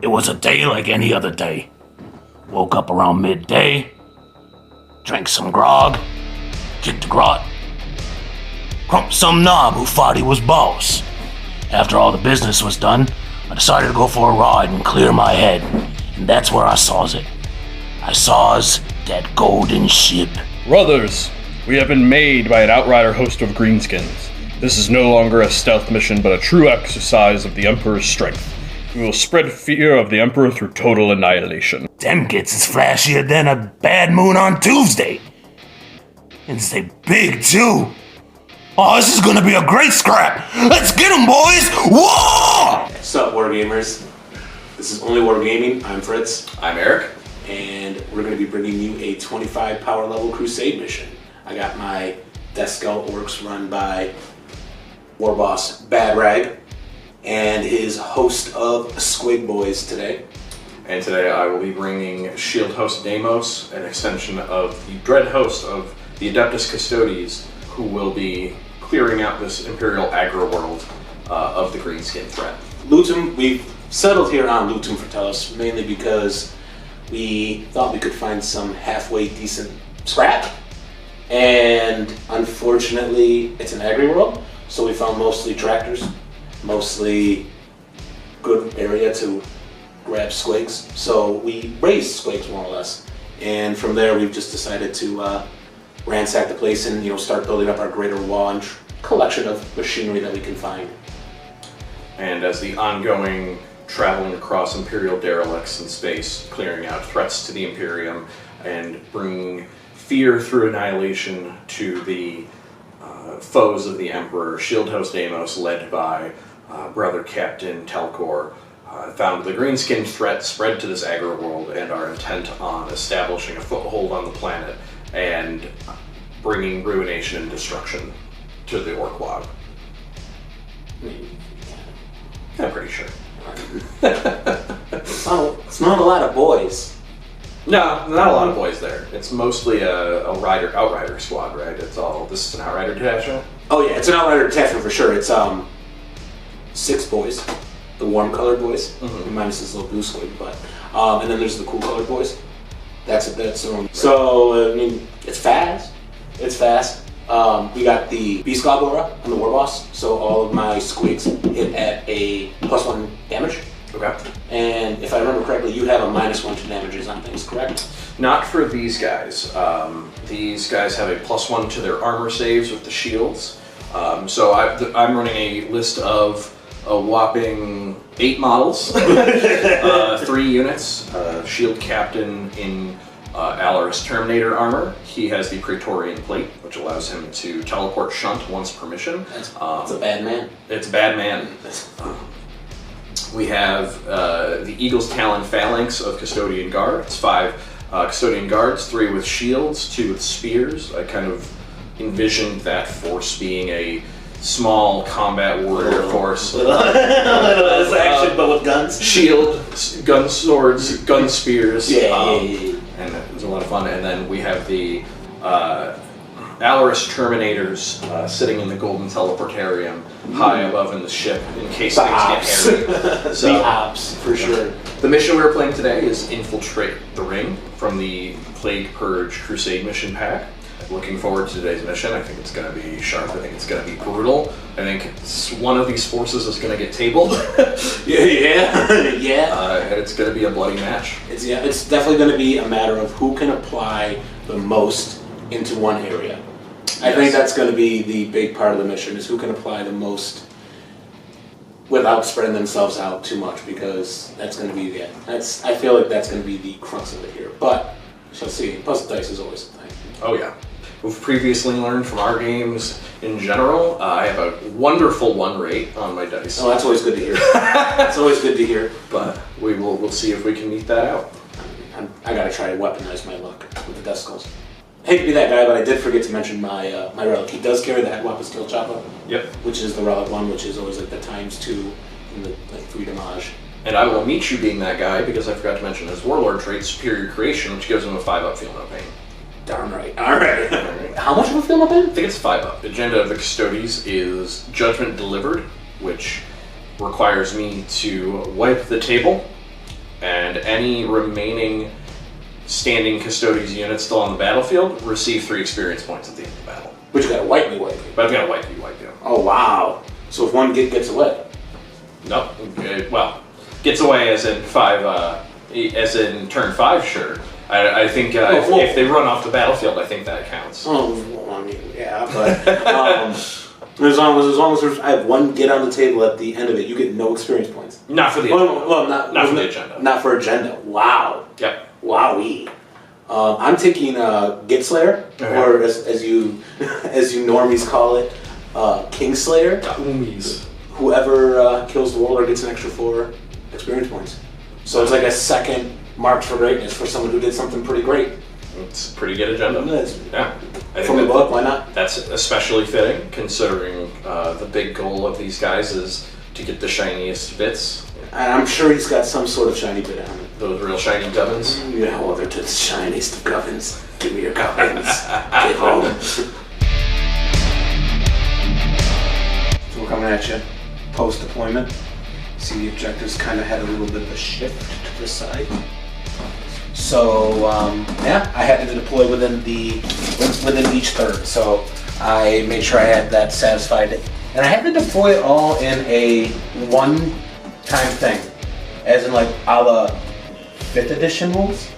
It was a day like any other day. Woke up around midday, drank some grog, kicked a grot, crumped some knob who thought he was boss. After all the business was done, I decided to go for a ride and clear my head, and that's where I saws it. I saws that golden ship. Brothers, we have been made by an outrider host of greenskins. This is no longer a stealth mission, but a true exercise of the Emperor's strength. We will spread fear of the Emperor through total annihilation. Them gets is flashier than a bad moon on Tuesday. And they big, too. Oh, this is gonna be a great scrap. Let's get 'em, boys! Whoa! What's up, Wargamers? This is Only Wargaming. I'm Fritz. I'm Eric. And we're gonna be bringing you a 25 power level Crusade mission. I got my Deathskull Orks run by War Boss Badragg and his host of Squig Boys today. And today I will be bringing Shield-Host Deimos, an extension of the dread host of the Adeptus Custodians, who will be clearing out this Imperial Agri-World of the greenskin threat. Lutum, we've settled here on Lutum Fertilis mainly because we thought we could find some halfway decent scrap, and unfortunately it's an Agri-World, so we found mostly tractors, mostly good area to grab squigs, so we raised squigs more or less, and from there we've just decided to ransack the place and start building up our greater Waagh collection of machinery that we can find. And as the ongoing traveling across Imperial derelicts in space, clearing out threats to the Imperium and bringing fear through annihilation to the foes of the Emperor, Shield-Host Deimos, led by Brother Captain Telcor, found the greenskin threat spread to this Agri-World and are intent on establishing a foothold on the planet and bringing ruination and destruction to the Orc Waagh. I'm pretty sure. It's not a lot of boys. No, not a lot of boys there. It's mostly a outrider squad, right? This is an outrider detachment? Oh yeah, it's an outrider detachment for sure. It's 6 boys, the warm colored boys, minus this little blue squig, but and then there's the cool colored boys. That's their own. So I mean, it's fast. It's fast. We got the Beast Snagga Boys on the War Boss, so all of my squigs hit at a +1 damage. Okay. And if I remember correctly, you have a -1 to damages on things, correct? Not for these guys. These guys have a +1 to their armor saves with the shields. So I'm running a list of a whopping 8 models, 3 units, Shield Captain in Alaris Terminator armor. He has the Praetorian Plate, which allows him to teleport shunt once per mission. It's a bad man. It's a bad man. We have the Eagle's Talon Phalanx of Custodian Guard. It's 5 Custodian Guards, 3 with shields, 2 with spears. I kind of envisioned that force being a small combat warrior force. It's action, but with guns. Shield, gun swords, gun spears. Yeah. And it was a lot of fun. And then we have the Alaris Terminators sitting in the Golden Teleportarium, high above in the ship, in case things get hairy. So, the ops, for sure. The mission we're playing today is Infiltrate the Ring from the Plague Purge Crusade mission pack. Looking forward to today's mission. I think it's going to be sharp. I think it's going to be brutal. I think one of these forces is going to get tabled. yeah. And it's going to be a bloody match. It's definitely going to be a matter of who can apply the most into one area. I think that's going to be the big part of the mission, is who can apply the most without spreading themselves out too much, because that's going to be I feel like that's going to be the crux of it here. But shall see. Plus the dice is always a thing. Oh yeah. We've previously learned from our games in general, I have a wonderful 1 rate on my dice. Oh, that's always good to hear. That's always good to hear. But we'll see if we can meet that out. I gotta try to weaponize my luck with the Deathskulls. I hate to be that guy, but I did forget to mention my my relic. He does carry the head weapon steel chopper. Yep. Which is the relic one, which is always like the ×2 in the 3 damage. And I will meet you being that guy because I forgot to mention his Warlord trait, Superior Creation, which gives him a 5-up feel no pain. Darn right. All right. How much of a feel no pain? I think it's 5-up. The agenda of the Custodes is Judgment Delivered, which requires me to wipe the table and any remaining standing Custodes units still on the battlefield receive 3 experience points at the end of the battle. But you gotta wipe me. But I've got to wipe you. Oh, wow. So if one gets away? Nope. Well, gets away as in 5, as in turn 5, sure. I think if they run off the battlefield, I think that counts. Oh, well, I mean, yeah, but as long as I have one get on the table at the end of it, you get no experience points. Not for the agenda. Well, not for the agenda. Not for agenda. Wow. Yep. Wowee. I'm taking Gitslayer, or as you normies call it, Kingslayer. Whoever kills the warlord gets an extra 4 experience points. So it's like a second marked for greatness for someone who did something pretty great. It's a pretty good agenda. Yeah. I think From the book, why not? That's especially fitting, considering the big goal of these guys is to get the shiniest bits. And I'm sure he's got some sort of shiny bit on it. Those real shiny gubbins. Yeah, well, they're the shiniest of gubbins. Give me your gubbins. Get home. So we're coming at you post-deployment. See, the objectives kind of had a little bit of a shift to the side. So, yeah, I had to deploy within each third. So I made sure I had that satisfied. And I had to deploy it all in a one-time thing. As in, like, a la 5th edition rules.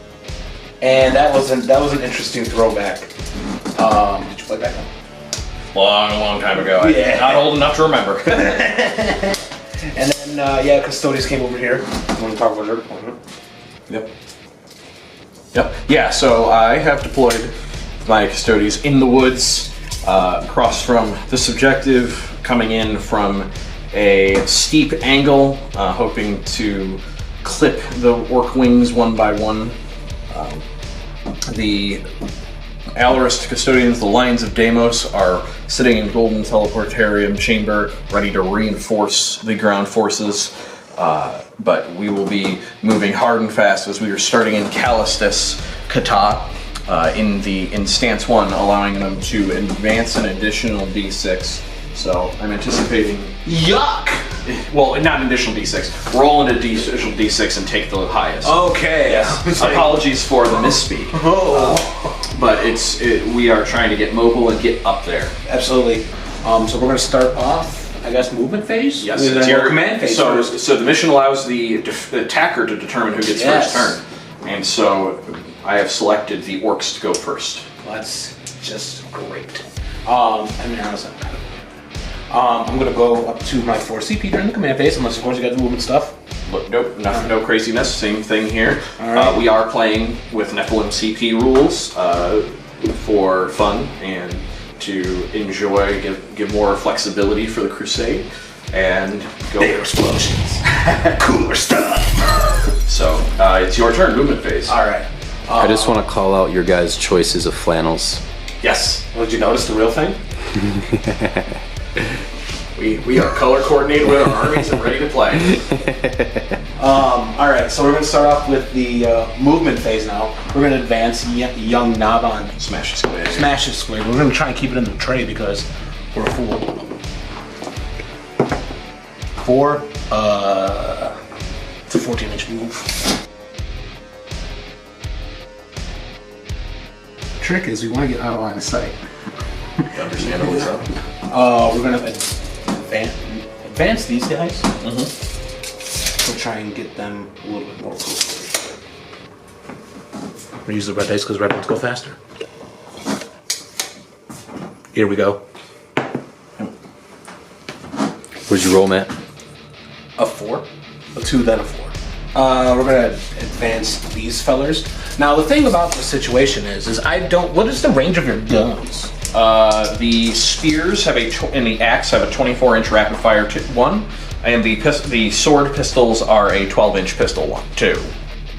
And that was an interesting throwback. Did you play back then? Long time ago. Yeah. Not old enough to remember. And then, yeah, Custodes came over here. You want to talk about their deployment? Yep. Yeah, so I have deployed my Custodes in the woods, across from this objective, coming in from a steep angle, hoping to clip the orc wings one by one. The Alorist Custodians, the Lions of Deimos, are sitting in Golden Teleportarium Chamber, ready to reinforce the ground forces. But we will be moving hard and fast as we are starting in Callistus Kata in Stance 1, allowing them to advance an additional D6. So I'm anticipating... Yuck! Well, not an additional D6. Roll an additional D6 and take the highest. Okay. Yes. Apologies for the misspeak. But we are trying to get mobile and get up there. Absolutely. So we're going to start off, I guess, movement phase? Yes, It's your command phase. So the mission allows the attacker to determine who gets first turn. And so I have selected the orcs to go first. That's just great. I mean, honestly, I'm going to go up to my 4 CP during the command phase, unless, of course, you got the movement stuff. Look, nope, no craziness. Same thing here. All right. We are playing with Nephilim CP rules for fun and to enjoy, give more flexibility for the crusade, and go. Bigger explosions. Cooler stuff. So it's your turn, movement phase. All right. I just want to call out your guys' choices of flannels. Yes. Well, did you notice the real thing? We are color coordinated with our armies and ready to play. All right, so we're going to start off with the movement phase now. We're going to advance young Naban. Smash the squid. Smash his squid. We're going to try and keep it in the tray because we're a fool. 4, it's a 14-inch move. The trick is we want to get out of line of sight. Understandably so. We're going to advance these guys. We'll try and get them a little bit more close. We're going to use the red dice because red ones go faster. Here we go. What'd you roll, Matt? A 4, a 2, then a 4. We're going to advance these fellers. Now, the thing about the situation is what is the range of your guns? The spears and the axe have a 24-inch rapid fire 1, and the sword pistols are a 12-inch pistol 2.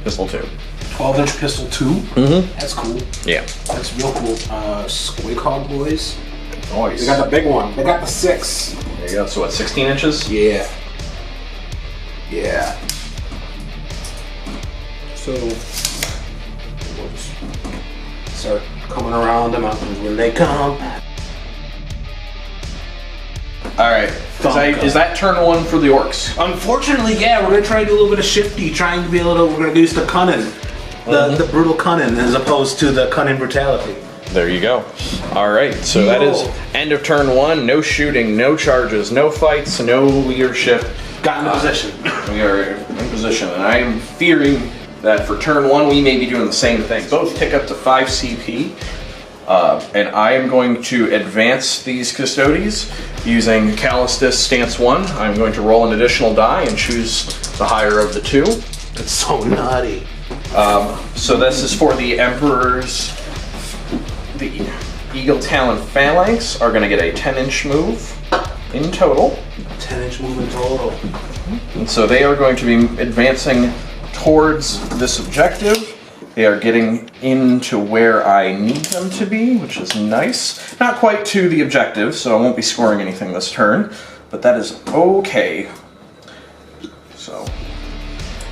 Pistol 2. 12-inch pistol 2? Mm-hmm. That's cool. Yeah. That's real cool. Squig Boys. Nice. They got the big one. They got the 6. There you go. So what, 16 inches? Yeah. Yeah. So we'll just start coming around the mountains when they come. All right. Is that turn 1 for the orcs? Unfortunately, yeah, we're gonna try to do a little bit of shifty, trying to be we're gonna use the cunning, the brutal cunning, as opposed to the cunning brutality. There you go. All right, so that is end of turn 1. No shooting, no charges, no fights, no leadership. Got in position. We are in position, and I am fearing that for turn 1 we may be doing the same thing. Both tick up to 5 CP, and I am going to advance these Custodians using Callistus Stance 1. I'm going to roll an additional die and choose the higher of the two. That's so naughty. So this is for the Emperor's. The Eagle Talon Phalanx are going to get a 10-inch move in total. 10-inch move in total. And so they are going to be advancing towards this objective. They are getting into where I need them to be, which is nice. Not quite to the objective, so I won't be scoring anything this turn, but that is okay. So,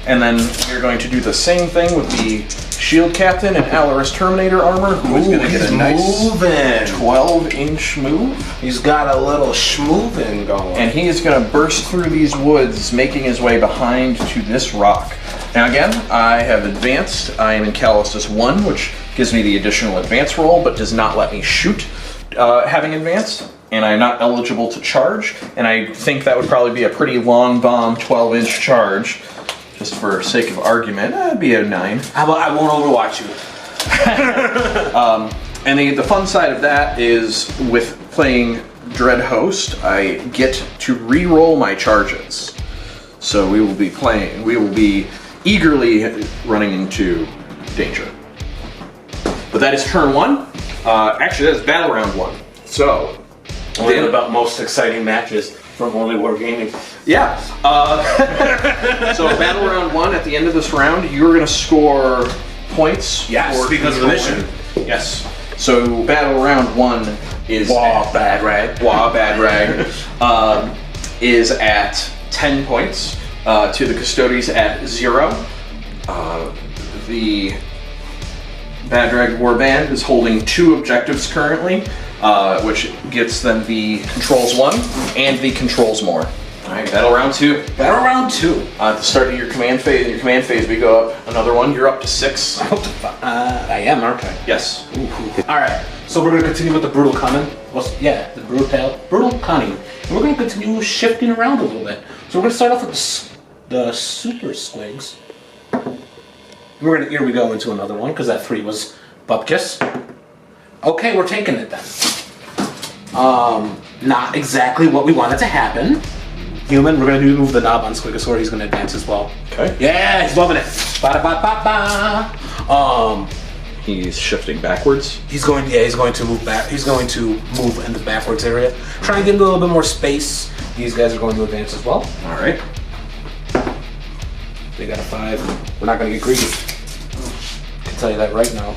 and then we're going to do the same thing with the Shield Captain and Alaris Terminator armor, who is going to get a nice 12-inch move. He's got a little schmoovin' going. And he is going to burst through these woods, making his way behind to this rock. Now again, I have advanced. I am in Callistus 1, which gives me the additional advance roll, but does not let me shoot having advanced. And I'm not eligible to charge. And I think that would probably be a pretty long bomb, 12-inch charge. Just for sake of argument, that'd be a 9. How about I won't overwatch you? And the fun side of that is with playing Dread Host, I get to re-roll my charges. So we will be eagerly running into danger. But that is turn 1. Actually, that is battle round 1. So, One of the about most exciting matches from Only Wargaming. yeah. So battle round 1, at the end of this round, you're going to score points. Yes, because of the mission. Yes. So battle round 1 is Waagh Badragg. Waagh Badragg is at 10 points. To the Custodians at 0. The Badragg Warband is holding 2 objectives currently, which gets them the Controls 1 and the Controls More. Alright, Battle Round 2. Battle Round 2. At the start of your command phase, we go up another 1. You're up to 6. I'm up to 5. I am, aren't I? Yes. Alright, so we're going to continue with the brutal cunning. The brutal cunning. And we're going to continue shifting around a little bit. So we're going to start off with the super squigs. Here we go into another one, because that 3 was bupkis. Okay, we're taking it then. Not exactly what we wanted to happen. Human, we're going to move the knob on Squigosaur. He's going to advance as well. Okay. Yeah, he's loving it. Ba-da-ba-ba-ba. He's shifting backwards. He's going to move back. He's going to move in the backwards area. Try and get a little bit more space. These guys are going to advance as well. All right. They got a 5. We're not going to get greedy. I can tell you that right now.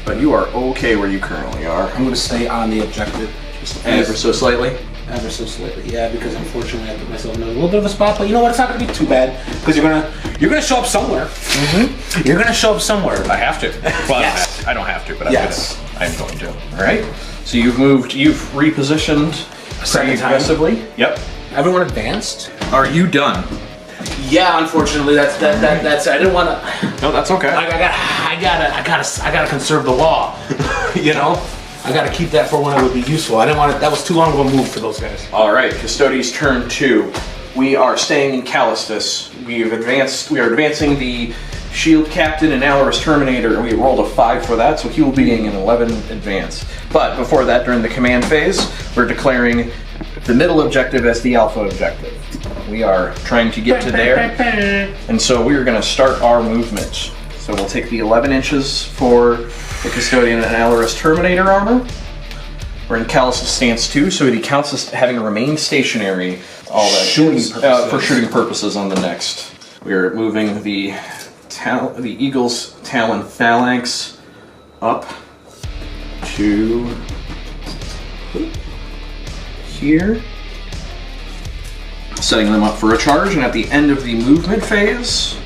But you are okay where you currently are. I'm going to stay on the objective. Just ever so slightly. Ever so slightly, yeah, because unfortunately I put myself in a little bit of a spot, but you know what, it's not gonna be too bad, because you're gonna show up somewhere. Mm-hmm. You're gonna show up somewhere. I have to. Well, yes. I don't have to, but yes. I'm going to. Alright. So you've repositioned Second time. aggressively. Yep. Everyone advanced? Are you done? Yeah, unfortunately, that's I didn't wanna. No, that's okay. I gotta conserve the law. You know? I gotta keep that for when it would be useful. I didn't want it. That was too long of a move for those guys. All right, Custodians turn 2. We are staying in Callistus. We are advancing the Shield Captain and Alaris Terminator. We rolled a 5 for that, so he will be getting an 11 advance. But before that, during the command phase, we're declaring the middle objective as the alpha objective. We are trying to get to there, and so we are going to start our movement. So we'll take the 11 inches for the Custodian and Alaris Terminator armor. We're in Callistus Stance 2, so it counts as having remained stationary all that for shooting purposes on the next. We are moving the Eagle's Talon Phalanx up to here, setting them up for a charge, and at the end of the movement phase,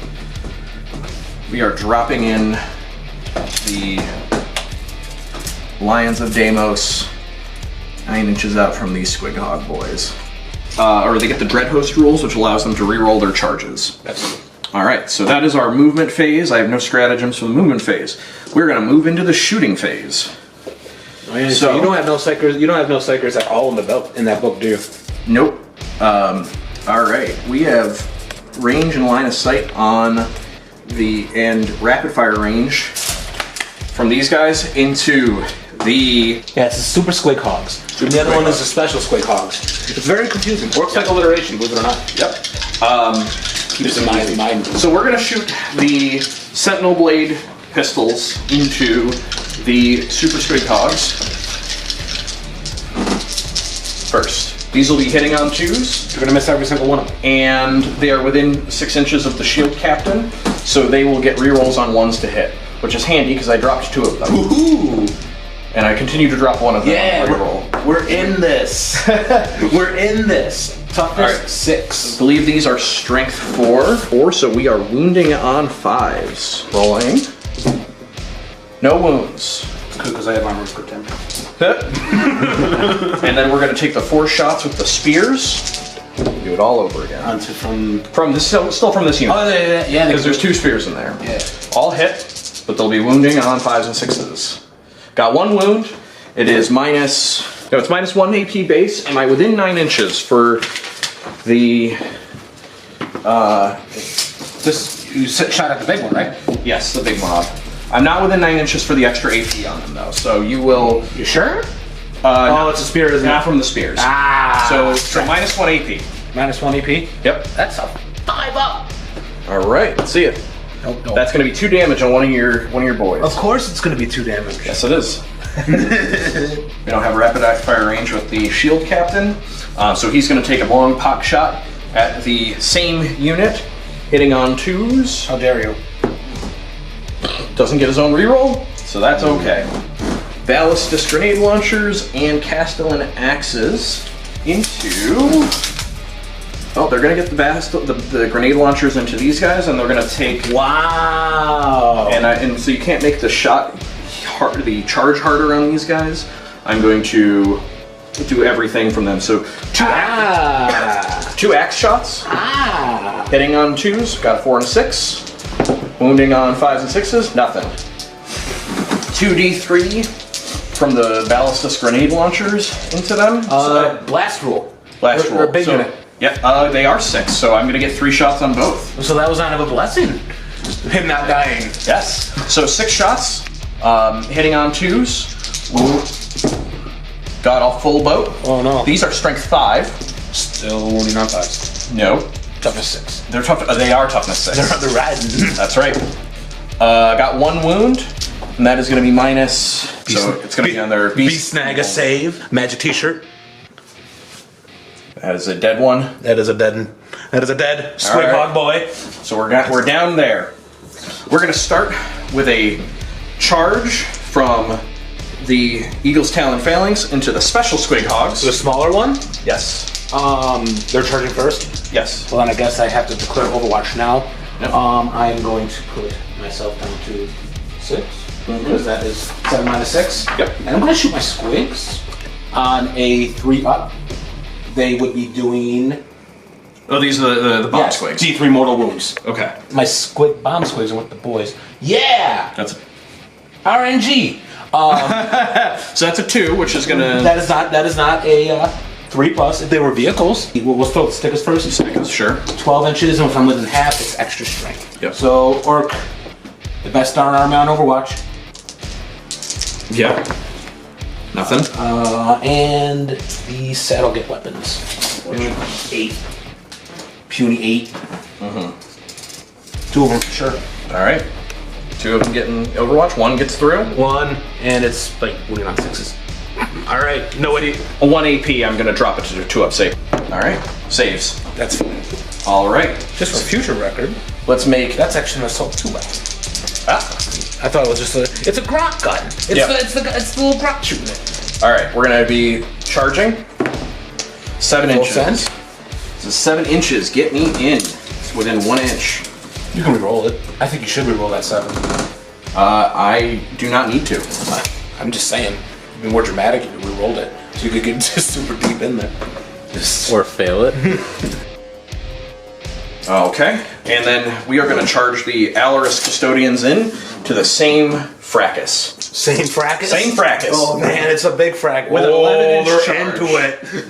we are dropping in the Lions of Deimos, 9 inches out from these Squig Boys. Or they get the Dreadhost rules, which allows them to reroll their charges. Alright, so that is our movement phase. I have no stratagems for the movement phase. We're going to move into the shooting phase. Oh, yeah, so you don't have no psychers. You don't have no psychers at all in that book, do you? Nope. Alright, we have range and line of sight on and rapid fire range from these guys into the... Yeah, it's the super squig hogs. And the other one is the special squig hogs. It's very confusing. Orc cycle alliteration, believe it or not. Yep. Keep it in mind. So we're going to shoot the Sentinel Blade pistols into the super squig hogs first. These will be hitting on 2s. You're going to miss every single one of them. And they are within 6 inches of the shield captain, so they will get rerolls on 1s to hit, which is handy because I dropped 2 of them. Woohoo! And I continue to drop 1 of them. Yeah, on reroll. we're in this. We're in this. Toughness Right. 6. I believe these are strength 4, so we are wounding on 5s. Rolling. No wounds. It's good because I have armor for 10. And then we're going to take the 4 shots with the spears. Do it all over again. From this, still from this unit. Oh, yeah. Because there's 2 spears in there. Yeah. All hit, but they'll be wounding on 5s and 6s. Got 1 wound. It is minus... No, it's minus 1 AP base. Am I within 9 inches for the... You shot at the big one, right? Yes, the big mob. I'm not within 9 inches for the extra AP on them, though. So you will... You sure? Oh, it's a spear, isn't not it? from the spears. So minus 1 AP. Minus 1 AP? Yep. That's a 5 up. All right, let's see it. Nope. That's going to be 2 damage on one of your boys. Of course it's going to be 2 damage. Yes, it is. We don't have rapid fire range with the shield captain, so he's going to take a long pop shot at the same unit, hitting on 2s. How dare you? Doesn't get his own reroll, so that's okay. Ballistus grenade launchers and Castellan axes into... Oh, they're going to get the grenade launchers into these guys, and they're going to take... Wow! And so you can't make the the charge harder on these guys. I'm going to do everything from them. So 2 axe shots. Hitting on 2s. Got a 4 and a 6. Wounding on 5s and 6s. Nothing. 2d3 from the ballistus grenade launchers into them. Blast rule. Blast roll. Or a big unit. Yep, they are 6, so I'm going to get 3 shots on both. So that was kind of a blessing. Him not dying. Yes. So 6 shots, hitting on 2s. Got a full boat. Oh no. These are strength 5. Still wounding on 5s. No. Toughness 6. They're tough. They are toughness 6. They're riding. That's right. Got 1 wound, and that is going to be minus. So it's going to be on their Beast Snagga save. Magic T-shirt. That is a dead one. That is a dead Squig All right. Hog boy. So we're down there. We're going to start with a charge from the Eagle's Talon Phalanx into the special Squig Hogs. The smaller one? Yes. They're charging first? Yes. Well, then I guess I have to declare Overwatch now. Yep. I am going to put myself down to 6. Because that is 7 minus 6. Yep. And I'm going to shoot my squigs on a 3 up. They would be doing... Oh, these are the bomb squigs. D3 mortal wounds. Okay. My bomb squigs are with the boys. Yeah! That's RNG! so that's a 2, which is gonna. That is not a 3 plus. If they were vehicles, we'll throw the stickers first. Stickers, sure. 12 inches, and if I'm within half, it's extra strength. Yep. So Orc, the best darn army on Overwatch. Yeah. Nothing. And the saddle get weapons. 8. Puny 8. Mm-hmm. 2 of them, sure. All right. 2 of them getting Overwatch. 1 gets through. 1, and it's like wounding on 6s. All right, no idea. 1 AP. I'm gonna drop it to 2 up save. All right. Saves. That's fine. All right. Just for future record. Let's make. That's actually an assault 2 weapon. I thought it was just it's a grok gun. It's the little grok shooting it. All right. We're gonna be charging. 7 Full inches. send. So 7 inches. Get me in. It's within 1 inch. You can re-roll it. I think you should re-roll that 7. I do not need to. I'm just saying. It'd be more dramatic if you re-rolled it, so you could get just super deep in there. Or fail it. Okay, and then we are going to charge the Alaris Custodians in to the same fracas. Same fracas? Same fracas. Oh man, it's a big fracas. With an 11-inch they're charge. into it.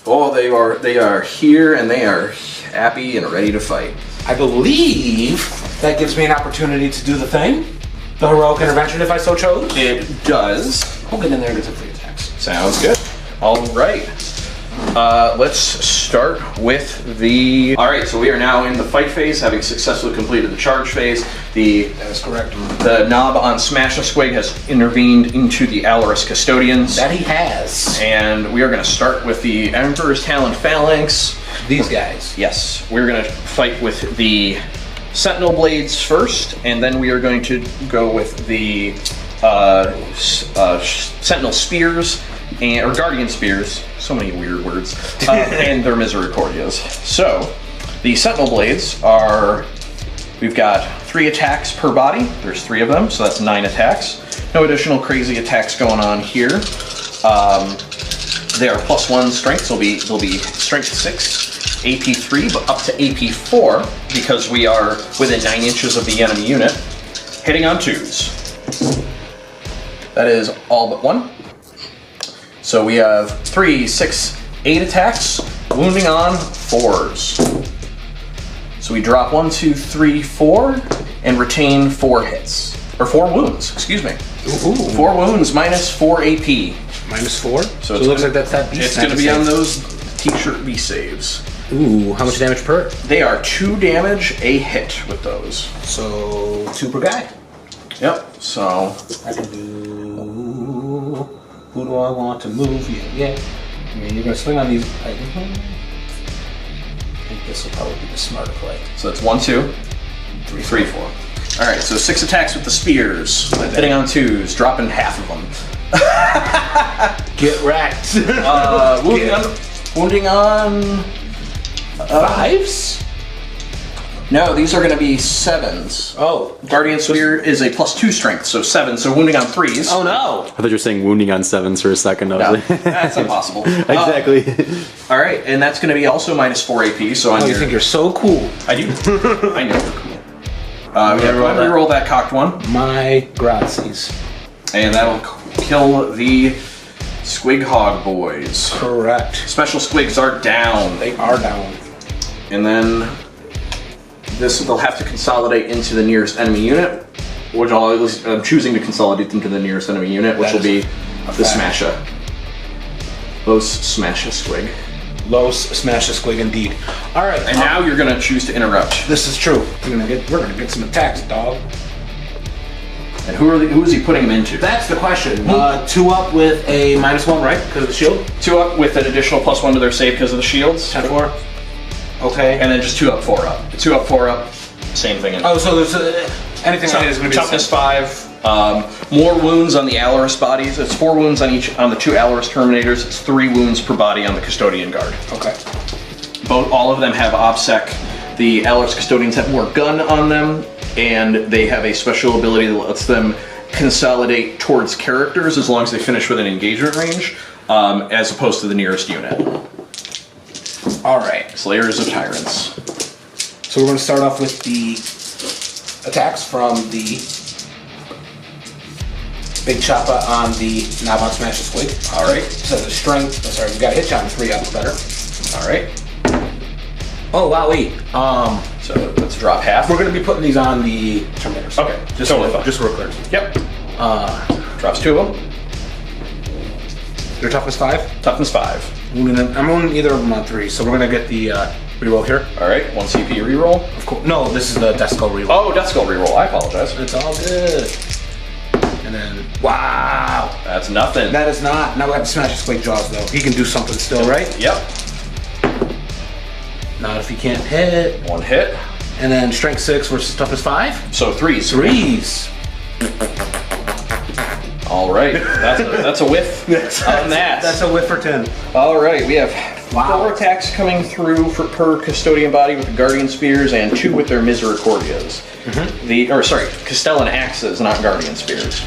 Oh, they are here and they are happy and ready to fight. I believe that gives me an opportunity to do the thing. The heroic intervention, if I so chose. It does. We'll get in there and get some free attacks. Sounds good. All right. Let's start with the... Alright, so we are now in the fight phase, having successfully completed the charge phase. That is correct. The knob on Smash a Squig has intervened into the Alaris Custodians. That he has. And we are going to start with the Emperor's Talon Phalanx. These guys. Yes, we're going to fight with the Sentinel Blades first, and then we are going to go with the Sentinel Spears, or Guardian Spears, so many weird words, and their Misericordias. So, the Sentinel Blades are, we've got 3 attacks per body, there's 3 of them, so that's 9 attacks. No additional crazy attacks going on here. They are +1 strength, so they'll be strength 6, AP 3, but up to AP 4, because we are within 9 inches of the enemy unit, hitting on 2s. That is all but 1. So we have 3, 6, 8 attacks, wounding on 4s. So we drop 1, 2, 3, 4, and retain 4 hits. Or 4 wounds, excuse me. Ooh. 4 wounds minus 4 AP. -4? So it it's looks like that's that Beast It's going to Snagga be on save. those t-shirt B saves. Ooh, how much damage per? They are 2 damage a hit with those. So 2 per guy. Yep, so... I can do... Who do I want to move? Yeah. I mean, you're going to swing on these... I think this will probably be the smarter play. So that's 1, 2, 3, 4. Alright, so 6 attacks with the spears. Hitting on 2s, dropping half of them. Get wrecked. Wounding on... 5s? No, these are going to be 7s. Oh. Guardian Spear is a +2 strength, so 7, so wounding on 3s. Oh no. I thought you were saying wounding on 7s for a second. I was No, like, that's impossible. exactly. Alright, and that's going to be also -4 AP, so on Oh, you your... think you're so cool. I do. I know you're cool. We have to reroll that cocked one. My grazies. And that'll kill the Squig Boys. Correct. Special Squigs are down. They are down. And then they'll have to consolidate into the nearest enemy unit, which I'm choosing to consolidate them to the nearest enemy unit, which will be the Smasha. Los Smasha Squig. Los Smash a Squig indeed. Alright. And now you're gonna choose to interrupt. This is true. We're gonna get some attacks, dog. And who is he putting them into? That's the question. 2 up with a -1, right? Because of the shield? 2 up with an additional +1 to their save because of the shields. 10-4. Okay. And then just 2 up, 4 up. 2 up, 4 up, same thing. Oh, so there's anything So, I need is going to be toughness 5. More wounds on the Alaris bodies. It's 4 wounds on the 2 Alaris Terminators. It's 3 wounds per body on the Custodian Guard. Okay. All of them have OBSEC. The Alaris Custodians have more gun on them, and they have a special ability that lets them consolidate towards characters as long as they finish within engagement range, as opposed to the nearest unit. Alright. Slayers of Tyrants. So we're going to start off with the attacks from the Big Choppa on the knob on Smash a Squig. Alright. So the strength, sorry, we got a hit shot on 3 up better. Alright. Oh, wow, wait. So let's drop half. We're going to be putting these on the Terminators. Okay, totally fine. Just real clear. Yep. Drops 2 of them. Their toughness 5. Toughness 5. I'm on either of them on 3, so we're going to get the reroll here. Alright, 1 CP reroll. Of course. No, this is the Deathskull reroll. Oh, Deathskull reroll. I apologize. It's all good. And then, wow. That's nothing. That is not. Now we have to smash his Squig Jaws, though. He can do something still, right? Yep. Not if he can't hit. 1 hit. And then strength 6 versus toughness 5. So 3s. 3s. Alright, that's a whiff on that. That's a whiff for 10. Alright, we have Wow. 4 attacks coming through per Custodian body with the Guardian Spears and 2 with their Misericordias. Castellan Axes, not Guardian Spears.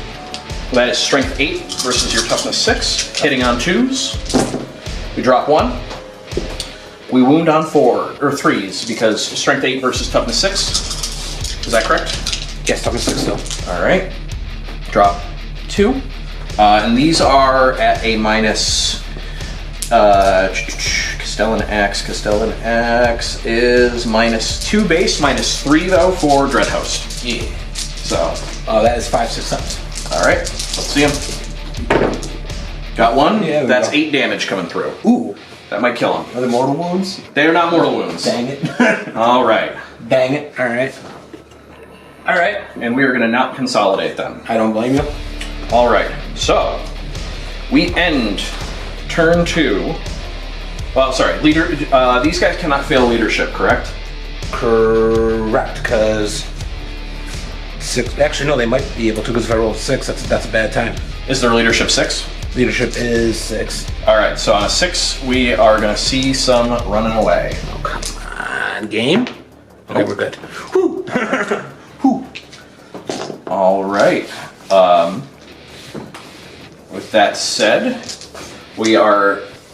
That is strength 8 versus your toughness 6. Hitting on 2s. We drop 1. We wound on 3s because strength 8 versus toughness 6. Is that correct? Yes, toughness 6 still. Alright. Drop 2. And these are at a minus. Castellan Axe. Castellan Axe is minus 2 base, minus 3 though for Dreadhost. Yeah. So. That is 5 success. Alright. Let's see him. Got 1. Yeah, That's 8 damage coming through. Ooh. That might kill him. Are they mortal wounds? They are not mortal wounds. Dang it. Alright. Dang it. Alright. Alright. And we are going to not consolidate them. I don't blame you. Alright. So, we end turn 2. Well, sorry. These guys cannot fail leadership, correct? Correct, because 6. Actually, no, they might be able to, because if I roll 6, that's a bad time. Is their leadership 6? Leadership is 6. Alright, so on a 6, we are going to see some running away. Oh, come on. Game? Okay, we're good. Whew. Whew. Alright. With that said,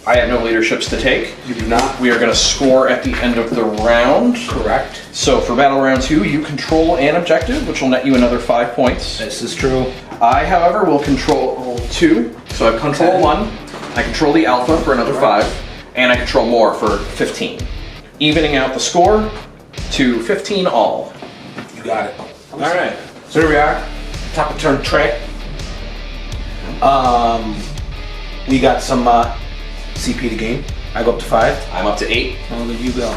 I have no leaderships to take. You do not? We are going to score at the end of the round. Correct. So for battle round 2, you control an objective, which will net you another 5 points. This is true. I, however, will control 2. So I control 1. I control the alpha for another 5. And I control more for 15. Evening out the score to 15 all. You got it. Alright. So here we are. Top of turn tray. We got some CP to gain. I go up to 5. I'm up to 8. How did you go?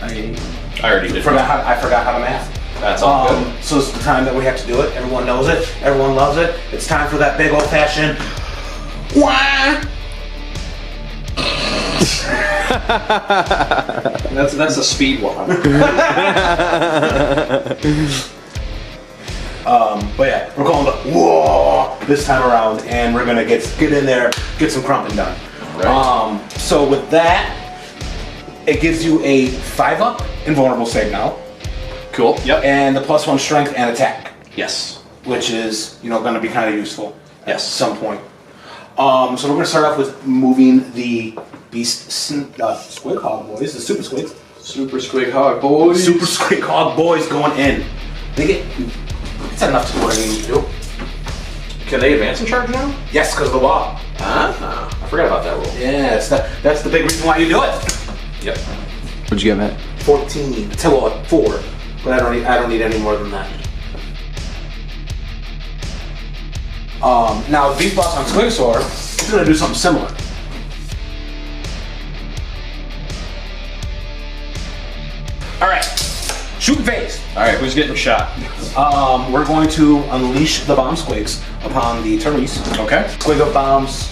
I already did. I forgot how to math. That's all good. So it's the time that we have to do it. Everyone knows it. Everyone loves it. It's time for that big old fashioned. Wah! That's a speed walk. But yeah, we're calling it whoa this time around, and we're gonna get in there, get some crumping done. Right. So with that, it gives you a 5-up invulnerable save now, Cool. Yep. and the +1 strength and attack, Yes. which is going to be kind of useful at Yes. some point. So we're gonna start off with moving the Beast Squig Hog Boys, the Super Squigs. Super Squig Hog Boys. Super Squig Hog Boys going in. It's enough to do what I need to do. Can they advance in charge now? Yes, because of the law. I forgot about that rule. Yeah, that's the big reason why you do it. Yep. What'd you get, Matt? 14. Well, 4, but I don't need any more than that. Now Beast Boss on Squigsaur is gonna do something similar. All right, shoot phase. All right, who's getting shot? We're going to unleash the bomb squigs upon the Termies. Okay. Squig up bombs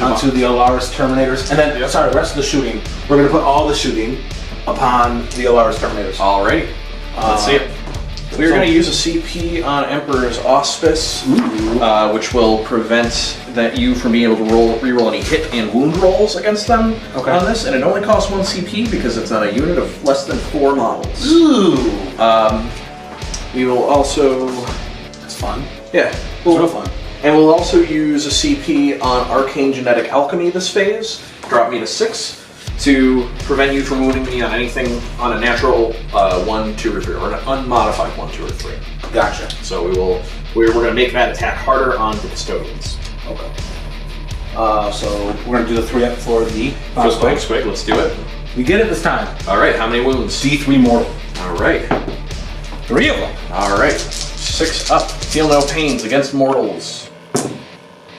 onto the Alaris Terminators, and then sorry, the rest of the shooting. We're gonna put all the shooting upon the Alaris Terminators. Alrighty. Let's see it. We're going to use a CP on Emperor's Auspice, which will prevent you from being able to reroll any hit and wound rolls against them on this, and it only costs 1 CP because it's on a unit of less than 4 models. Ooh. We will also... That's fun. Yeah. It's real fun. And we'll also use a CP on Arcane Genetic Alchemy this phase, drop me to 6, to prevent you from wounding me on anything on a natural 1, 2, or 3, or an unmodified 1, 2, or 3. Gotcha. So we're going to make that attack harder on the Custodians. Okay. So we're going to do the 3-up for the bomb Squig, squig. let's do it. We get it this time. Alright, how many wounds? D3 mortal. Alright. 3 of them. Alright. 6 up. Feel no pains against mortals.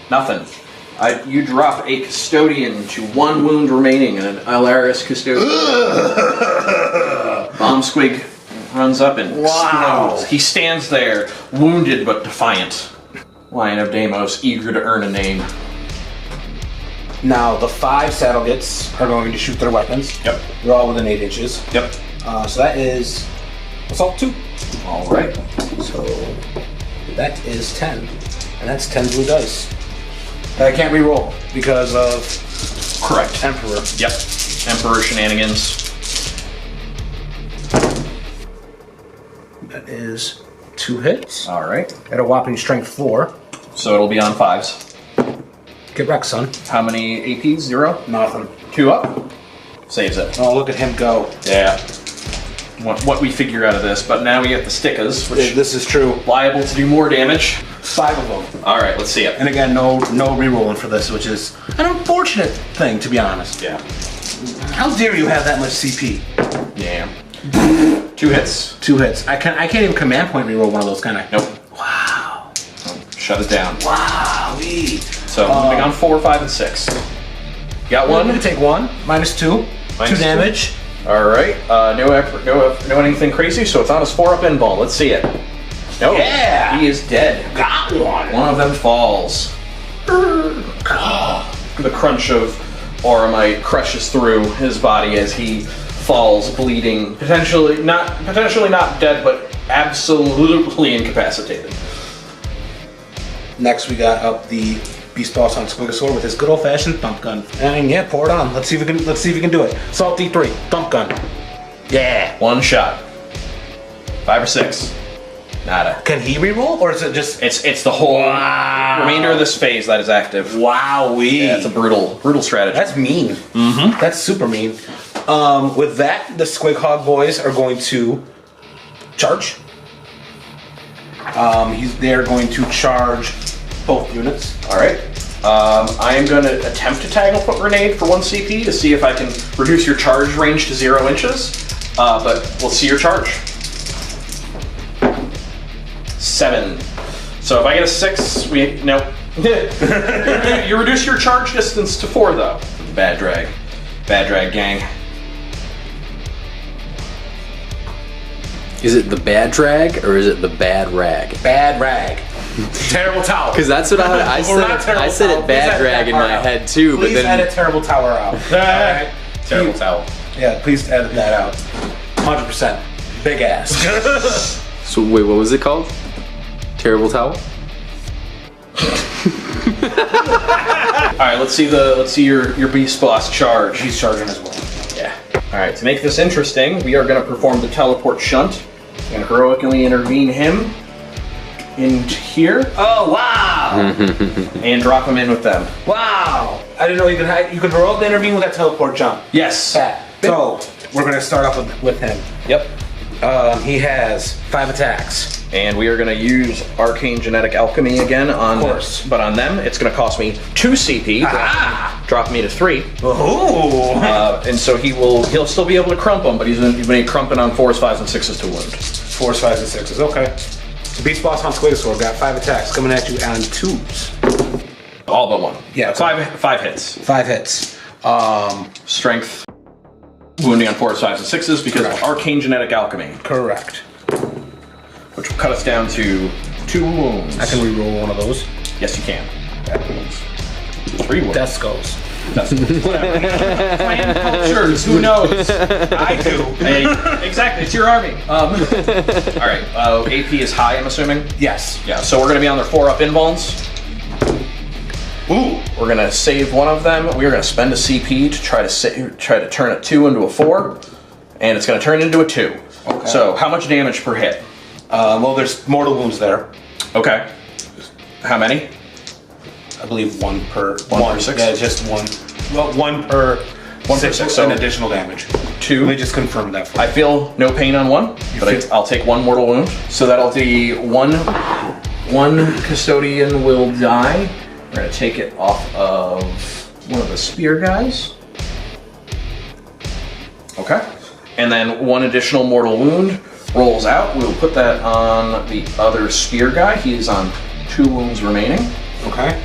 Nothing. You drop a Custodian to 1 wound remaining, and an Alaris Custodian. Bomb Squig runs up and explodes. He stands there, wounded but defiant. Lion of Deimos, eager to earn a name. Now the 5 Saddlegits are going to shoot their weapons. Yep. They're all within 8 inches. Yep. So that is assault 2. Alright. So that is 10. And that's 10 blue dice. I can't re-roll because of Correct. Emperor. Yep. Emperor shenanigans. That is 2 hits Alright. at a whopping strength 4. So it'll be on 5s. Get wrecked, son. How many APs? 0? Nothing. 2 up. Saves it. Oh, look at him go. Yeah. What we figure out of this, but now we get the stickers, which This is true. liable to do more damage. 5 of them. All right, let's see it. And again, no re-rolling for this, which is an unfortunate thing, to be honest. Yeah. How dare you have that much CP? Yeah. 2 hits. 2 hits. I can't even command point re-roll one of those, can I? Nope. Wow. Shut it down. Wow-wee. So moving on 4, 5, and 6. Got One. one. You take 1. -2. Minus 2 2. damage. All right. No anything crazy. So it's on his 4-up in ball. Let's see it. No. Yeah. He is dead. Got one. One of them falls. The crunch of Auramite crushes through his body as he falls, bleeding, potentially not dead, but absolutely incapacitated. Next, we got up the Beast Boss on Squigosaur with his good old-fashioned thump gun. And yeah, pour it on. Let's see if we can do it. Salt D3, thump gun. Yeah. 1 shot. 5 or 6. Nada. Can he reroll, or is it just? It's the whole remainder of this phase that is active. Wowee. Yeah, it's a brutal strategy. That's mean. Mm-hmm. That's super mean. With that, the Squighog boys are going to charge. They're going to charge both units. All right. I am going to attempt to tag a foot grenade for 1 CP to see if I can reduce your charge range to 0 inches. But we'll see your charge. 7. So if I get a 6, no. You reduce your charge distance to 4, though. Badragg. Badragg gang. Is it the Badragg or is it the Badragg? Badragg. Terrible tower. Because that's what I said. I said it Badragg in my head too, but please then edit terrible tower out. Alright? Terrible towel. Yeah, please edit that out. 100%. Big ass. So wait, what was it called? Terrible towel. All right, let's see your beast boss charge. He's charging as well. Yeah. All right, to make this interesting, we are going to perform the teleport shunt and heroically intervene him into here. Oh wow! And drop him in with them. Wow! I didn't know you could heroically intervene with that teleport jump. Yes. So we're gonna start off with him. Yep. He has 5 attacks. And we are going to use Arcane Genetic Alchemy again on, of course. But on them, it's going to cost me 2 CP, drop me to 3. Ooh! And so he'll still be able to crump them, but he's going to be crumping on 4s, 5s, and 6s to wound. 4s, 5s, and 6s. Okay. The Beast Boss on Squigosaur got 5 attacks coming at you on 2s. All but 1. Yeah. 5 hits. 5 hits. Strength, wounding on 4s, 5s, and 6s because of Arcane Genetic Alchemy, Correct. which will cut us down to 2 wounds. I can reroll one of those. Yes, you can. 3 wounds. Deathskulls. Whatever. Clan cultures, who knows? I do. Hey, exactly, it's your army. All right, AP is high, I'm assuming? Yes. Yeah, so we're going to be on their 4-up invulns. Ooh. We're going to save one of them. We're going to spend a CP to try to turn a 2 into a 4, and it's going to turn into a 2. Okay. So, how much damage per hit? Well, there's mortal wounds there. Okay. How many? I believe 1 per... One per 6? Yeah, just 1. Well, 1 per... 1 per 6, so... an additional damage. 2. Let me just confirm that for you. I feel no pain on 1, but I'll take 1 mortal wound. So that'll be one custodian will die. We're going to take it off of one of the spear guys. Okay. And then 1 additional mortal wound rolls out. We'll put that on the other spear guy. He is on 2 wounds remaining. Okay.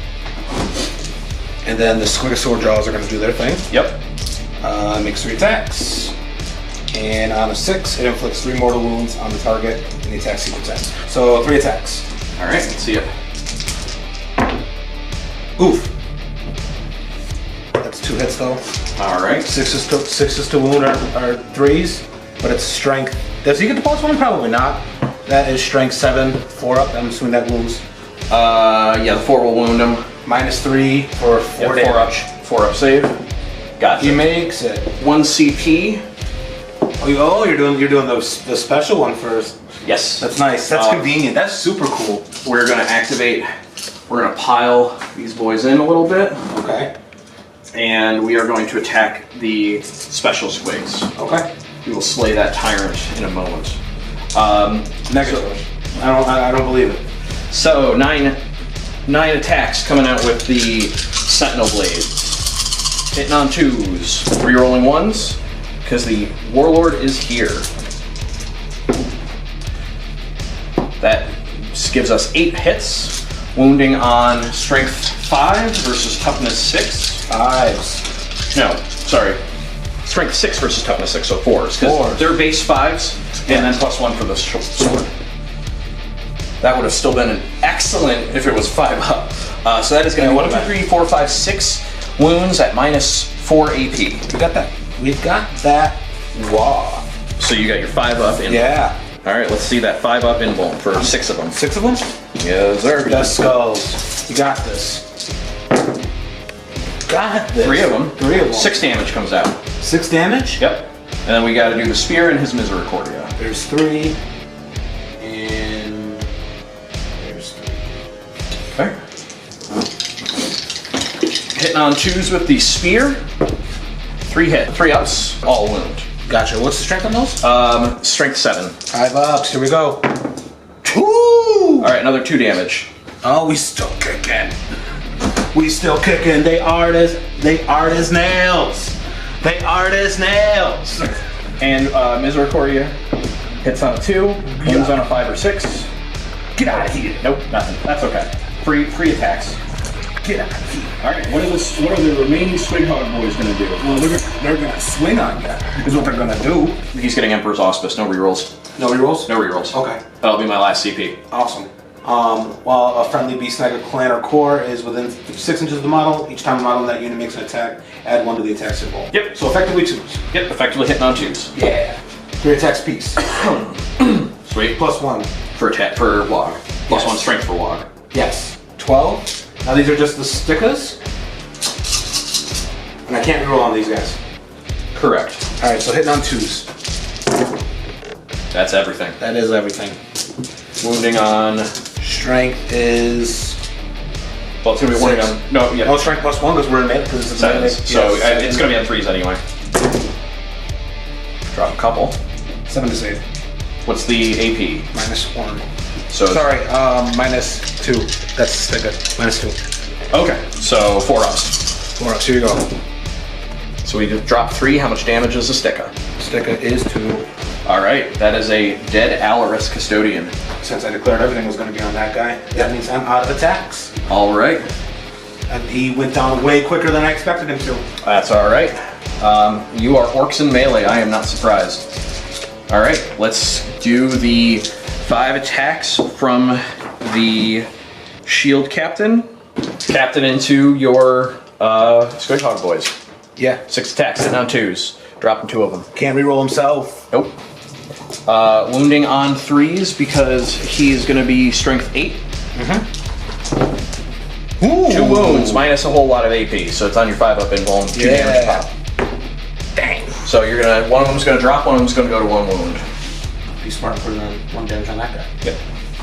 And then the Squigosaur jaws are going to do their thing. Yep. Makes 3 attacks. And on a 6, it inflicts 3 mortal wounds on the target, and the attack sequence ends. So 3 attacks. All right, let's see it. Oof. That's 2 hits though. All right. 6s to wound are 3s, but it's strength. Does he get the +1? Probably not. That is strength 7, 4 up. I'm assuming that wounds. Yeah, the 4 will wound him. -3 for 4 Yeah, 4 up. damage. 4 up save. Gotcha. He makes it. 1 CP. Oh, you're doing the special one first. Yes. That's nice. That's convenient. That's super cool. We're gonna activate We're going to pile these boys in a little bit, Okay. and we are going to attack the special squigs. Okay. We will slay that tyrant in a moment. Negative. I don't believe it. So, nine attacks coming out with the Sentinel Blade. Hitting on 2s, rerolling 1s, because the Warlord is here. That gives us 8 hits, wounding on Strength 5 versus Toughness 6. 5s. No, sorry. Strength 6 versus Toughness 6, so 4s. Because they're base 5s, and then +1 for the sword. That would have still been an excellent if it was 5 up. So that is going to be 1, 2, 3, 4, 5, 6 wounds at -4 AP. We got that. We've got that. Waagh. So you got your 5 up in. Yeah. All right, let's see that 5 up in bolt for 6 of them. 6 of them? Yes, sir. Deathskulls. You got this. Got this. 3 of them. 3 of them. 6 damage comes out. 6 damage? Yep. And then we got to do the spear and his misericordia. There's 3. And there's 3. Okay. Hitting on 2s with the spear. 3 ups, all wound. Gotcha. What's the strength on those? Strength 7. 5 ups. Here we go. 2! All right, another 2 damage. Oh, we still kicking. We still kicking. They are as nails. They are as nails. And misericordia hits on a 2, wounds on a 5 or 6. Get out of here. Nope, nothing. That's okay. Free attacks. Get out of here. All right, what are the remaining Squighog boys going to do? Well, they're gonna swing on you. Is what they're gonna do. He's getting Emperor's Auspice. No rerolls. No rerolls? No rerolls. Okay. That'll be my last CP. Awesome. While a friendly Beast Snagga clan or core is within 6 inches of the model, each time the model in that unit makes an attack, add 1 to the attack symbol. Yep. So effectively 2s. Yep, effectively hitting on 2s. Yeah. 3 attacks piece. Sweet. +1. For attack for Waagh. Yes. +1 strength for Waagh. Yes. 12. Now these are just the stickers. And I can't reroll on these guys. Correct. Alright, so hitting on 2s. That's everything. That is everything. Wounding on. Strength is. Well, it's gonna be wounding on. No, yeah. Oh, strength +1 because we're in melee. Because it's a melee. 7s. So Yes, it's gonna be on 3s anyway. Drop a couple. 7 to save. What's the AP? -1. So Sorry, -2. That's sticker. -2. Okay, so 4 ups. 4 ups. Here you go. So we just drop 3. How much damage is the sticker? Sticker is 2. All right, that is a dead Alaris Custodian. Since I declared everything was going to be on that guy, that means I'm out of attacks. All right, And he went down way quicker than I expected him to. that's all right. You are orcs in melee. I am not surprised. All right, let's do the 5 attacks from the shield captain. Captain into your Squighog boys. Yeah. 6 attacks, hitting on 2s. Dropping 2 of them. Can't reroll himself. Nope. Wounding on 3s because he's going to be strength 8. Ooh. 2 wounds minus a whole lot of AP, so it's on your 5 up and bone. 2 damage pop. Dang. So you're gonna. One of them's gonna drop. One of them's gonna go to 1 wound. Be smart and put on 1 damage on that guy. Yep.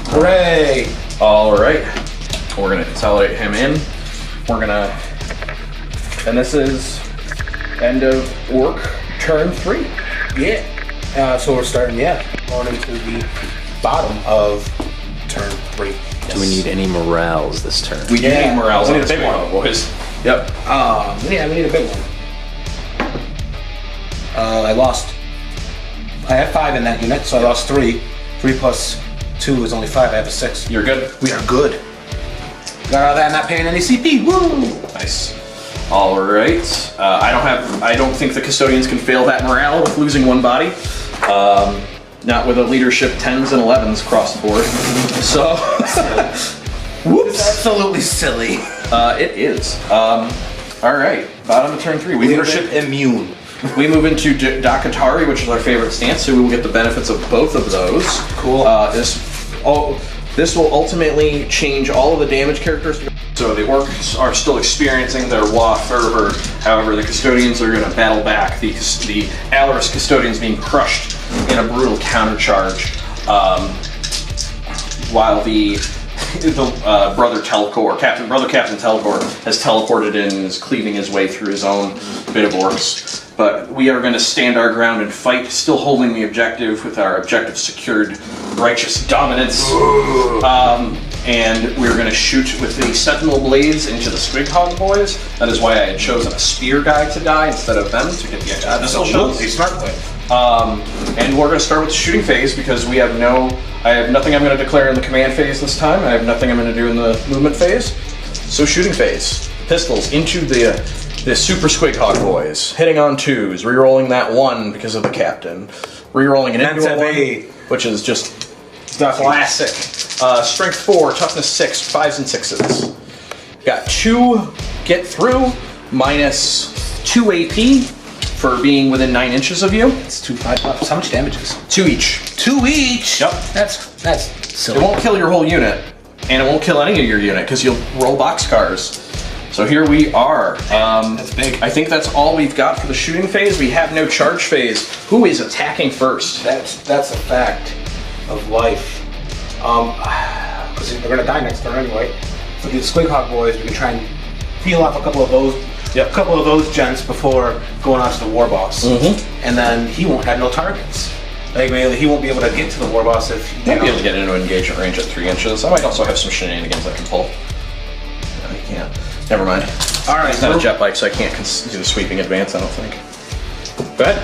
Hooray! All right. We're gonna consolidate him in. We're gonna. And this is end of orc turn 3. Yeah. So we're starting, going into the bottom of turn 3. Do we need any morales this turn? We Yeah. need morale. We We need need a big one. boys. Yep. Yeah, we need a big one. I lost. I had 5 in that unit, so I lost 3. 3 plus 2 is only 5. I have a 6. You're good. We are good. Got out of that, not paying any CP. Woo! Nice. All right. I don't think the custodians can fail that morale with losing 1 body. Not with a leadership 10s and 11s across the board. So. Whoops. Absolutely silly. It is. All right. Bottom of turn 3. Leadership immune. We move into Dakatari, which is our favorite stance, so we will get the benefits of both of those. Cool. This will ultimately change all of the damage characteristics. So the orcs are still experiencing their Waagh fervor. However, the custodians are going to battle back. The Alaris custodians being crushed in a brutal countercharge, while the Brother Telcor, Brother Captain Telcor, has teleported in and is cleaving his way through his own bit of orcs. But we are going to stand our ground and fight, still holding the objective with our objective secured, righteous dominance. And we're going to shoot with the Sentinel Blades into the Squighog Boys. That is why I had chosen a spear guy to die instead of them to get the Adeptus shots. Smart play. And we're going to start with the shooting phase because I have nothing I'm going to declare in the command phase this time. I have nothing I'm going to do in the movement phase. So shooting phase. Pistols into the Super Squighog Boys. Hitting on 2s, rerolling that 1 because of the captain. Rerolling an into 1, which is just classic. Strength 4, toughness 6, 5s and 6s. Got 2 get through, minus 2 AP for being within 9 inches of you. It's 2 5-ups. How much damage is? 2 each. 2 each? Yep. That's silly. It won't kill your whole unit, and it won't kill any of your unit because you'll roll boxcars. So here we are. That's big. I think that's all we've got for the shooting phase. We have no charge phase. Who is attacking first? That's a fact of life. Because they're gonna die next turn anyway. So these Squighog Boys, we can try and peel off a couple of those. Yep. A couple of those gents before going on to the war boss. And then he won't have no targets. Like, he won't be able to get to the war boss if He won't be able to get into engagement range at 3 inches. I might also have some shenanigans I can pull. No, he can't. Never mind. Alright. It's not a jet bike, so I can't do the sweeping advance, I don't think. Go ahead.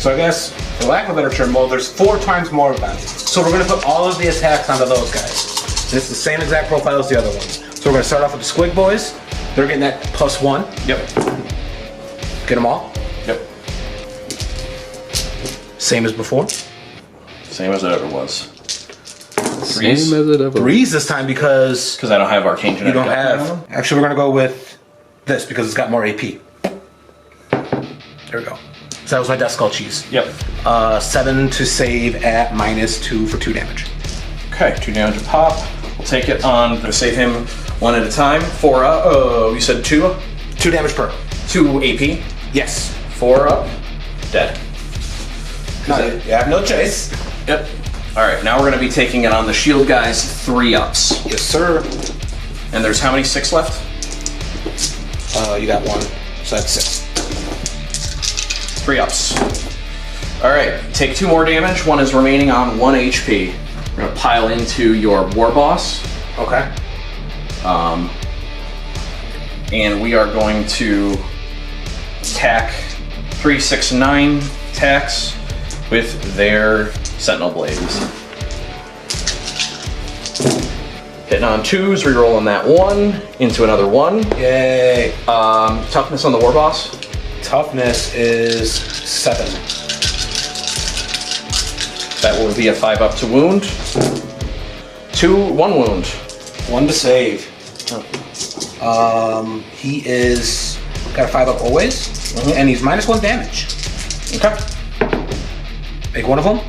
So I guess, for lack of a better term, well, there's 4 times more of them. So we're going to put all of the attacks onto those guys. And it's the same exact profile as the other ones. So we're going to start off with the Squig Boys. They're getting that +1. Yep. Get them all. Yep. Same as before. Same as it ever was. Same as it ever. 3s this time because Because I don't have Arcane Genetic. you don't have... Actually, we're going to go with this because it's got more AP. There we go. So that was my Deathskull cheese. Yep. 7 to save at -2 for 2 damage. Okay, 2 damage a pop. We'll take it on. We're going to save him 1 at a time. 4 up. You said 2? 2 damage per. 2 AP. Yes. 4 up. Dead. No, you have no choice. Yep. Alright, now we're going to be taking it on the shield guys 3 ups. Yes, sir. And there's how many 6 left? You got 1, so that's 6. 3 ups. Alright, take 2 more damage. 1 is remaining on 1 HP. We're going to pile into your war boss. Okay. And we are going to attack 3, 6, 9 attacks with their Sentinel Blades. Hitting on 2s, rerolling that 1 into another 1. Yay. Toughness on the war boss. Toughness is 7. That will be a 5 up to wound. 1 wound. 1 to save. He is got a 5 up always, and he's -1 damage. Okay. Make 1 of them.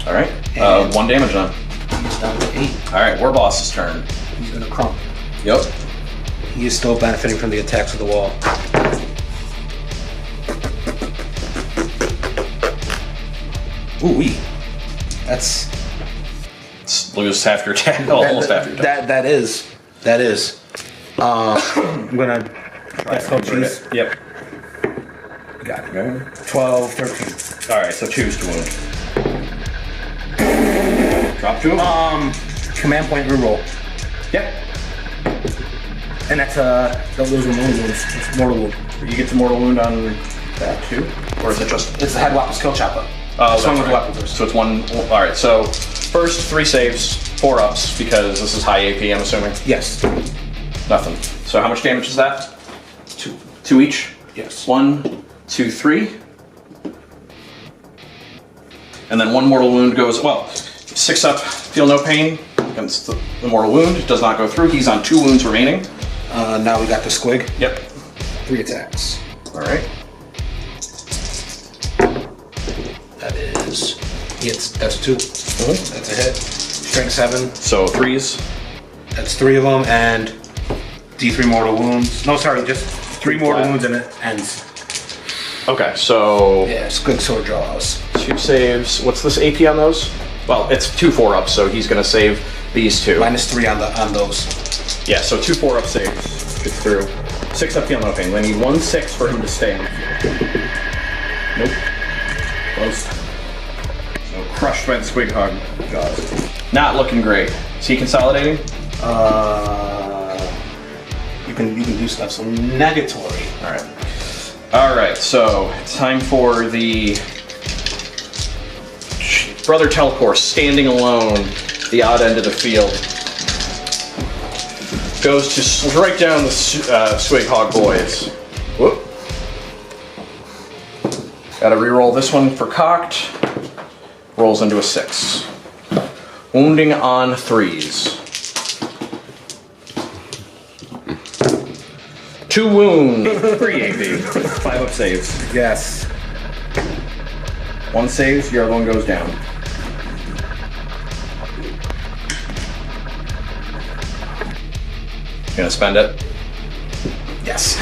All right. And 1 damage on. He's down to 8. All right. War boss's turn. He's gonna crump. Yep. He is still benefiting from the attacks of the wall. Ooh-wee. That's... Lose half your attack. Almost half your attack. That is. I'm gonna... That's called cheese. Yep. Got it. Okay. 12, 13. All right. So 2s to wound. Drop 2. Command point reroll. Yep. And that's those are mortal wounds. It's mortal wound. You get the mortal wound on that too, or is it just? It's the head weapon skill chopper. Oh, Swung that's with right. weapons. So it's 1. All right. So first 3 saves, 4 ups because this is high AP. I'm assuming. Yes. Nothing. So how much damage is that? 2. 2 each. Yes. 1, 2, 3. And then 1 mortal wound goes, 6 up, feel no pain against the mortal wound. Does not go through. He's on 2 wounds remaining. Now we got the squig. Yep. 3 attacks. All right. That is... That's a 2. That's a hit. Strength 7. So 3s. That's 3 of them, and D3 mortal wounds. No, sorry, just 3 mortal wounds and it ends. Okay, so Yeah, squig sword draws. 2 saves. What's this AP on those? Well, it's 2 4-ups, so he's going to save These two. -3 on those. Yeah, so 2 4-up saves. Gets through. 6 up, feel no pain. They need 1 6 for him to stay on the field. Nope. Close. So crushed by the Squig Hog Jaws. Not looking great. Is he consolidating? You can do stuff. So negatory. Alright. Alright, so it's time for the Brother Telcor standing alone, the odd end of the field. Goes to strike down the Squig Hog Boys. Whoop. Gotta reroll this one for cocked. Rolls into a 6. Wounding on 3s. 2 wound, 3 AP, 5 up saves. Yes. 1 saves, your other one goes down. You gonna spend it? Yes.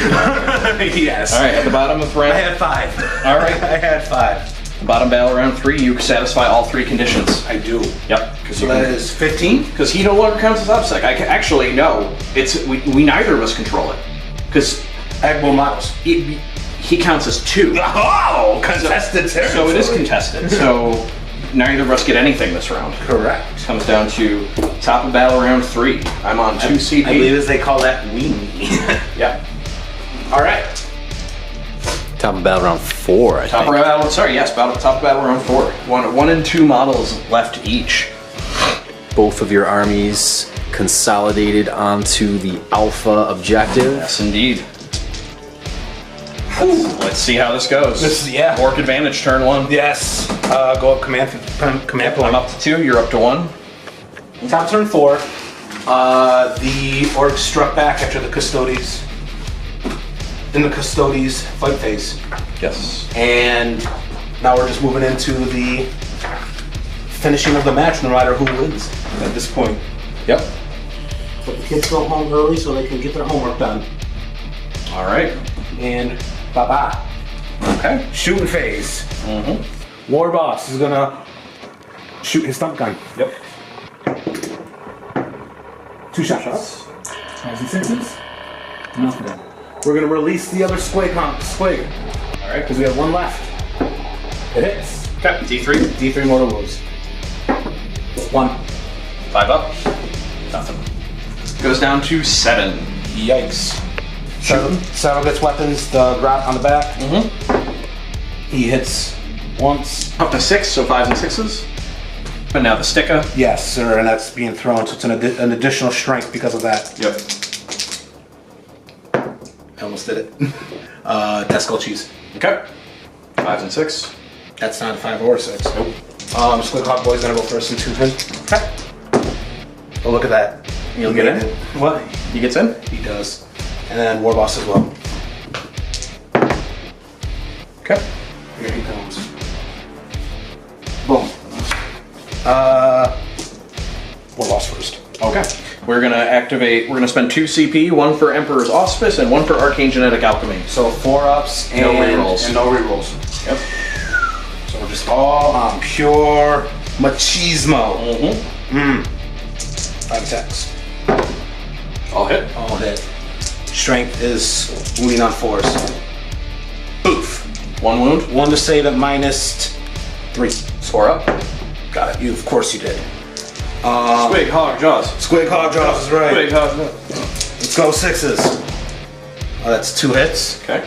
Yes. Alright, at the bottom of the round. I had 5. Alright. I had 5. The bottom battle round 3, you satisfy all 3 conditions. I do. Yep. So that is 15? Because he no longer counts as obsec. Actually, no. We neither of us control it. Because I have more models. he counts as 2. Oh, contested territory. So it is contested. So neither of us get anything this round. Correct. Comes down to top of battle round 3. I'm on 2 CP. I believe as they call that weenie. Yeah. All right. Top of battle round 4, I Top think. of battle. Sorry, yes. Top of battle round 4. 1 and 2 models left each. Both of your armies consolidated onto the alpha objective. Yes, indeed. Let's see how this goes. Yeah. Orc advantage, turn 1. Yes. Go up command I'm point. up to 2. You're up to 1. Top turn 4. The orcs struck back after the Custodes. In the Custodes fight phase. Yes. And now we're just moving into the finishing of the match, no matter who wins at this point. Yep. But the kids go home early so they can get their homework done. All right. And bye-bye. Okay. Shooting phase. Mm-hmm. War boss is gonna shoot his stump gun. Yep. 2 shots. 5s and 6s. Nothing. We're gonna release the other squig. All right. Because we have 1 left. It hits. Okay. D3. D3 mortal wounds. 1. 5 up. Nothing. Goes down to 7. Yikes. Saddle gets weapons, the grab on the back. Mm-hmm. He hits once. Up to 6, so 5s and 6s. And now the sticker. Yes, sir, and that's being thrown, so it's an additional strength because of that. Yep. I almost did it. Deathskull cheese. Okay. 5s and 6. That's not a 5 or 6. Nope. Squig Hog Boy's gonna go first in 2 turns. Okay. Oh, look at that. You'll get in? What? He gets in? He does. And then War Boss as well. Okay. Here he comes. Boom. War Boss first. Okay. We're gonna spend 2 CP, 1 for Emperor's Auspice and 1 for Arcane Genetic Alchemy. So 4 ups and No rerolls. And no rerolls. Yep. So we're just all on pure machismo. Mm-hmm. 5 attacks. All hit. All hit. Strength is wounding on 4s. Oof. 1 wound. 1 to save at -3. Score up. Got it. You, of course you did. Squig, Hog, Jaws. Squig Hog Jaws is right. Squig, Hog, Jaws. Let's go 6s. Oh, that's 2 hits. Okay.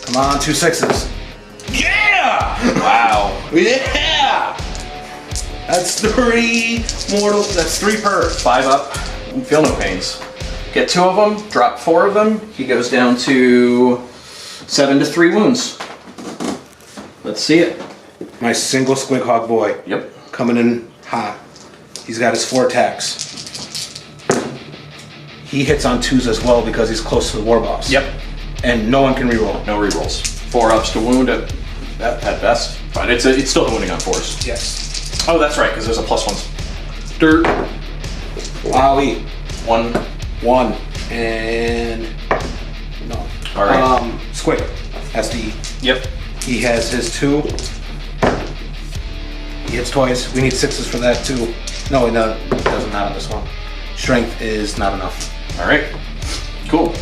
Come on, 2 6s. Yeah! Wow. Yeah! That's 3 mortal. That's 3 per. 5 up. Feel no pains. Get 2 of them. Drop 4 of them. He goes down to 7 to 3 wounds. Let's see it. My single Squig Hog Boy. Yep. Coming in hot. He's got his 4 attacks. He hits on 2s as well because he's close to the War Boss. Yep. And no one can reroll. No rerolls. 4 ups to wound at best. But it's still wounding on 4s. Yes. Oh, that's right, because there's a +1s. Dirt. Wowie. 1. 1. And no. All right. Squig. SD. Yep. He has his 2. He hits twice. We need 6s for that too. No, it doesn't, not on this one. Strength is not enough. All right. Cool.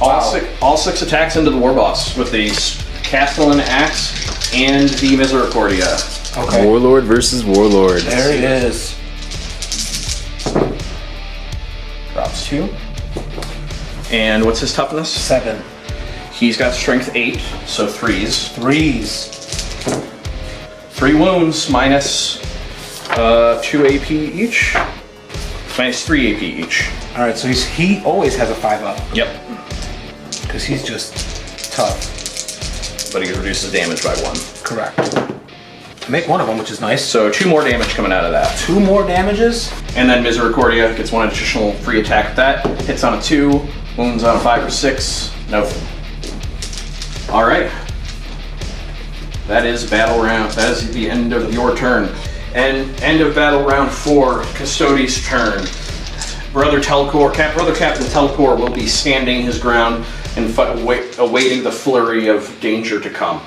All six attacks into the war boss with the Castellan Axe and the Misericordia. Okay. Warlord versus Warlord. There it is. Drops 2. And what's his toughness? 7. He's got strength 8, so 3s. 3s. 3 wounds minus 2 AP each. Minus 3 AP each. All right, so he always has a 5-up Yep. because he's just tough. But he reduces damage by 1. Correct. Make one of them, which is nice. So 2 more damage coming out of that. 2 more damages. And then Misericordia gets 1 additional free attack with that. Hits on a 2, wounds on a 5 or 6. Nope. Alright. That is battle round. That is the end of your turn. And end of battle round 4, Custodes' turn. Brother Captain Telcor will be standing his ground and awaiting the flurry of danger to come.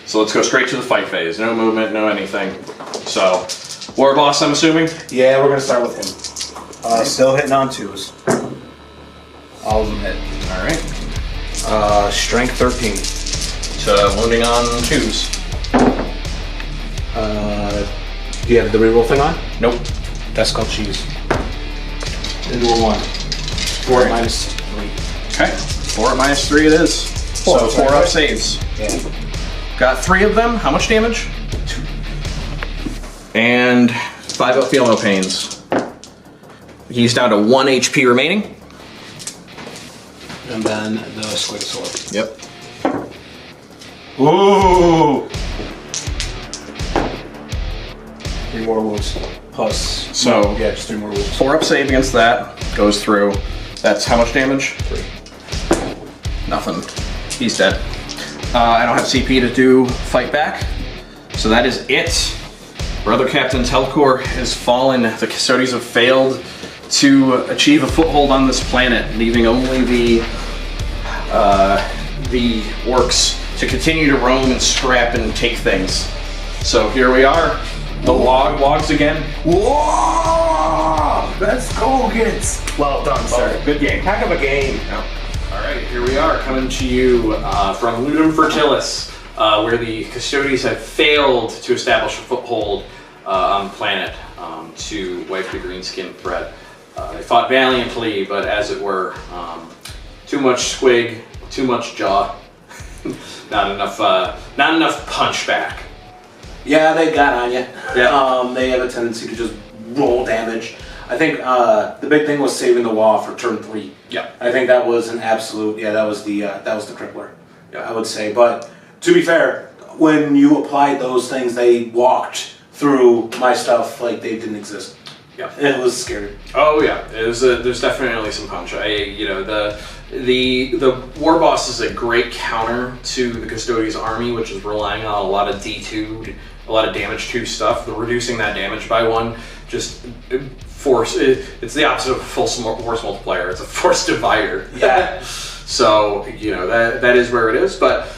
So let's go straight to the fight phase. No movement, no anything. So, War Boss, I'm assuming? Yeah, we're gonna start with him. Still hitting on 2s. All of them hit. Alright. Strength 13. So, wounding on 2s. Do you have the reroll thing on? Nope. Deathskull cheese. Endure 1. 4 Alright. minus 3. Okay. 4 minus 3 it is. So 4 up saves. Yeah. Got 3 of them. How much damage? 2. And 5 up feel no pains. He's down to 1 HP remaining. And then the squig sword. Yep. Ooh! 3 more wounds. Plus. So- yeah, just 3 more wounds. 4 up save against that. Goes through. That's how much damage? 3. Nothing. He's dead. I don't have CP to do fight back. So that is it. Brother Captain Telcor has fallen. The Custodes have failed to achieve a foothold on this planet, leaving only the orcs to continue to roam and scrap and take things. So here we are. The Waaghs again. Whoa! Let's go, kids! Well done, sir. Good game. Heck of a game. Alright, here we are coming to you from Lutum Fertilis, where the Custodes have failed to establish a foothold on the planet to wipe the greenskin threat. They fought valiantly, but as it were, too much squig, too much jaw, not enough punch back. Yeah, they got on you. Yeah. They have a tendency to just roll damage. I think the big thing was saving the Waagh for turn 3. Yeah. I think that was an absolute. Yeah, that was the crippler. Yeah. I would say. But to be fair, when you applied those things, they walked through my stuff like they didn't exist. Yeah. It was scary. Oh yeah, there's definitely some punch. The War Boss is a great counter to the Custodes army, which is relying on a lot of D2, a lot of damage 2 stuff. The reducing that damage by 1 just it's the opposite of a force multiplier. It's a force divider. Yeah. So that is where it is. But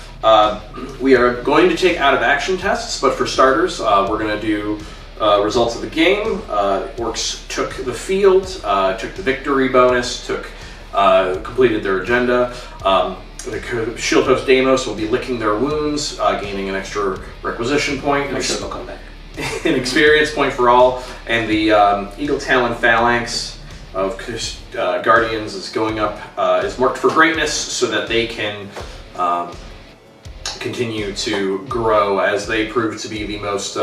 we are going to take out of action tests. But for starters, we're going to do results of the game. Orcs took the field, took the victory bonus, completed their agenda. The Shield-Host Deimos will be licking their wounds, gaining an extra requisition point. I'm sure they'll come back. An experience point for all, and the Eagle Talon Phalanx of Guardians is going up, is marked for greatness so that they can continue to grow as they prove to be the most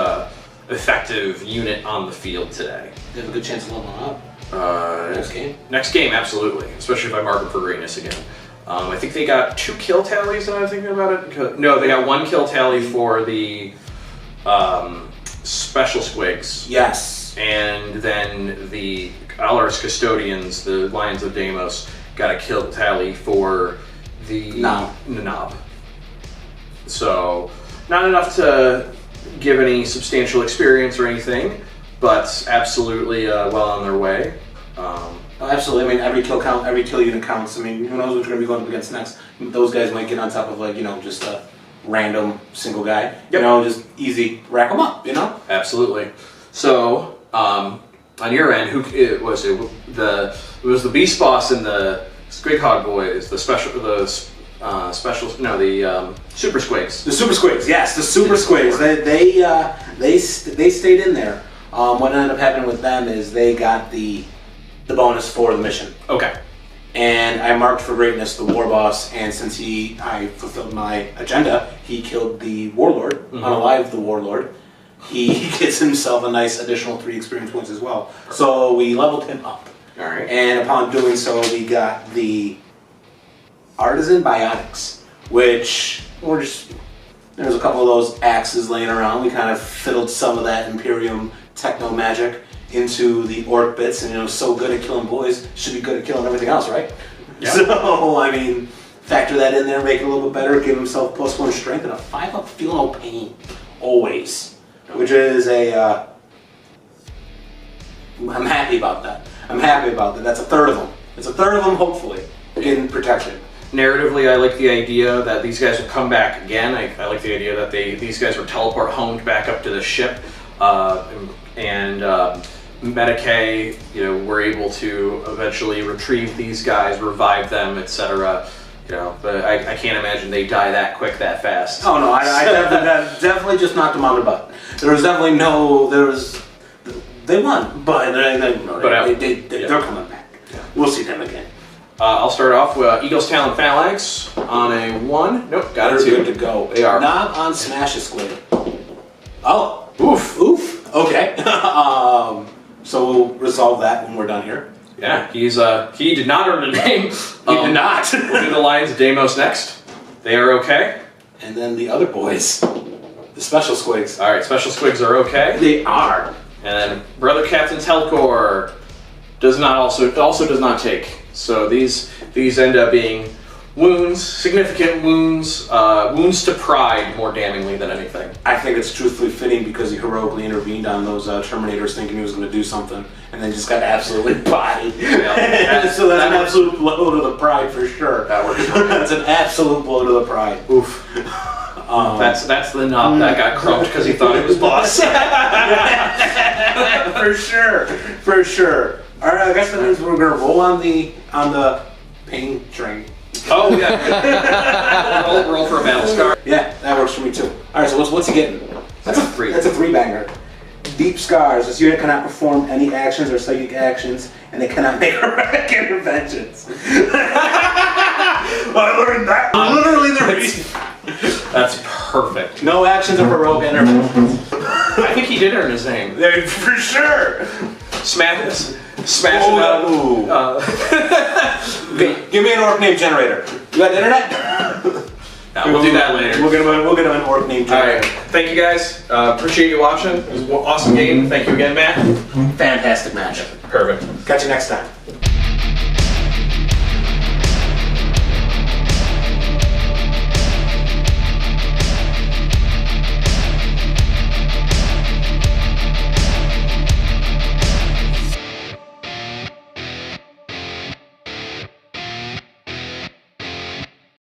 effective unit on the field today. They have a good chance of leveling up. Next game? Next game, absolutely, especially if I mark them for greatness again. I think they got 2 kill tallies now I'm thinking about it. No, they got 1 kill tally for the special squigs. Yes. And then the Allar's Custodians, the Lions of Deimos, got a kill tally for the Nob. So, not enough to give any substantial experience or anything, but absolutely well on their way. Absolutely. I mean, every kill unit counts. I mean, who knows what you're going to be going up against next? Those guys might get on top of just random single guy. Yep. You know, just easy rack them up. You know. Absolutely. So, on your end, it was the Beast Boss and the Squighog Boys, the Super Squigs. The Super Squigs, yes, the Super Squigs. They stayed in there. What ended up happening with them is they got the bonus for the mission. Okay. And I marked for greatness the War Boss, and since I fulfilled my agenda, he killed the Warlord, unalived the Warlord. He gets himself a nice additional 3 experience points as well. So we leveled him up. All right. And upon doing so, we got the Artisan Biotics, which were just, there was a couple of those axes laying around. We kind of fiddled some of that Imperium techno magic into the orc bits, and so good at killing boys, should be good at killing everything else, right? Yeah. So, I mean, factor that in there, make it a little bit better, give himself +1 strength, and a 5-up feel no pain, always. Which is I'm happy about that. That's a third of them. It's a third of them, hopefully, in protection. Narratively, I like the idea that these guys will come back again. I like the idea that these guys were teleport homed back up to the ship, and Medicae, were able to eventually retrieve these guys, revive them, etc. But I can't imagine they die that quick, that fast. Oh no, I definitely just knocked them on the butt. They won, but they're coming back. Yeah. We'll see them again. I'll start off with Eagle's Talon Phalanx on a 1. Nope, got it. They're good to go. They are. Not on Smash a Squid. Oh. Oof. Okay. So we'll resolve that when we're done here. Yeah, he did not earn a name. He did not. We'll do the Lions of Deimos next. They are okay. And then the other boys, the Special Squigs. All right, Special Squigs are okay. They are. And then Brother Captain's Hellcore also does not take. So these end up being wounds, significant wounds, wounds to pride more damningly than anything. I think it's truthfully fitting because he heroically intervened on those Terminators thinking he was going to do something, and then just got absolutely bodied. Yeah, so that's an absolute blow to the pride for sure. That works. That's an absolute blow to the pride. Oof. That's the knob that got crumped because he thought it was boss. For sure. All right, I guess that means we're gonna roll on the pain train. Oh yeah. roll for a battle scar. Yeah, that works for me too. All right, so what's he getting? That's a 3. That's a 3-banger. Deep Scars. This unit cannot perform any actions or psychic actions, and they cannot make heroic interventions. I learned that literally the reason. That's perfect. No actions or heroic interventions. I think he did earn his name. For sure. Smash him out. Give me an orc name generator. You got internet? No, we'll do that later. We'll get him an orc name generator. All right. Thank you guys. Appreciate you watching. It was an awesome game. Thank you again, Matt. Fantastic match. Perfect. Catch you next time.